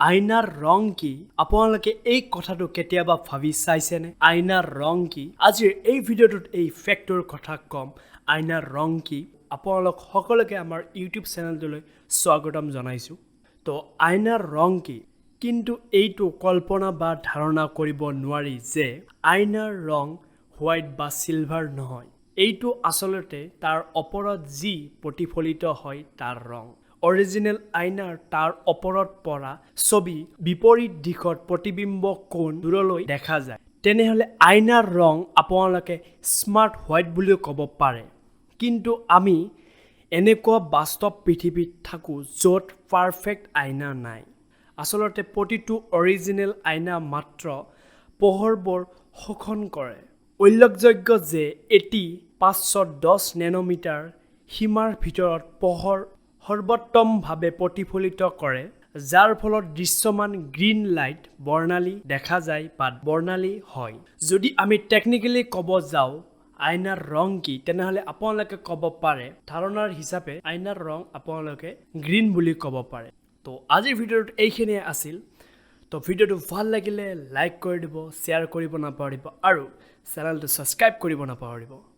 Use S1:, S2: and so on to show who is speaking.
S1: আইনাৰ ৰং কি আপোনালোকে এই কথাটো কেতিয়াবা ভাবি চাইছেনে আইনাৰ ৰং কি আজিৰ এই ভিডিঅ'টোত এই ফেক্টৰ কথা কম আইনাৰ ৰং কি আপোনালোক সকলোকে আমাৰ ইউটিউব চেনেলটোলৈ স্বাগতম জনাইছো তো আইনাৰ ৰং কি কিন্তু এইটো কল্পনা বা ধাৰণা কৰিব নোৱাৰি যে আইনাৰ ৰং হোৱাইট বা সিলভাৰ নহয় এইটো আসলতে তাৰ ওপৰত যি প্ৰতিফলিত হয় তাৰ ৰং অৰিজিনেল আইনাৰ তাৰ ওপৰত পৰা ছবি বিপৰীত দিশত প্ৰতিবিম্ব কোণ দূৰলৈ দেখা যায় তেনেহলে আইনাৰ ৰং আপোনালোকে স্মাৰ্ট হোৱাইট বুলিও ক'ব পাৰে কিন্তু আমি এনেকুৱা বাস্তৱ পৃথিৱীত থাকো য'ত পাৰফেক্ট আইনা নাই আসলতে প্ৰতিটো অৰিজিনেল আইনা মাত্ৰ পোহৰবোৰ শোষণ কৰে উল্লেখযোগ্য যে এটি 510 নেনোমিটাৰ সীমাৰ ভিতৰত পোহৰ সৰ্বোত্তমভাৱে প্ৰতিফলিত কৰে যাৰ ফলত দৃশ্যমান গ্ৰীণ লাইট বৰ্ণালী দেখা যায় বা বৰ্ণালী হয় যদি আমি টেকনিক্যালি ক'ব যাওঁ আইনাৰ ৰং কি তেনেহলে আপোনালোকে ক'ব পাৰে ধাৰণাৰ হিচাপে আইনাৰ ৰং আপোনালোকে গ্ৰীণ বুলি ক'ব পাৰে তো আজিৰ ভিডিঅ'ত এইখিনিয়ে আছিল তো ভিডিঅ'টো ভাল লাগিলে লাইক কৰি দিব শ্বেয়াৰ কৰিব নাপাহৰিব আৰু চেনেলটো সাবস্ক্ৰাইব কৰিব নাপাহৰিব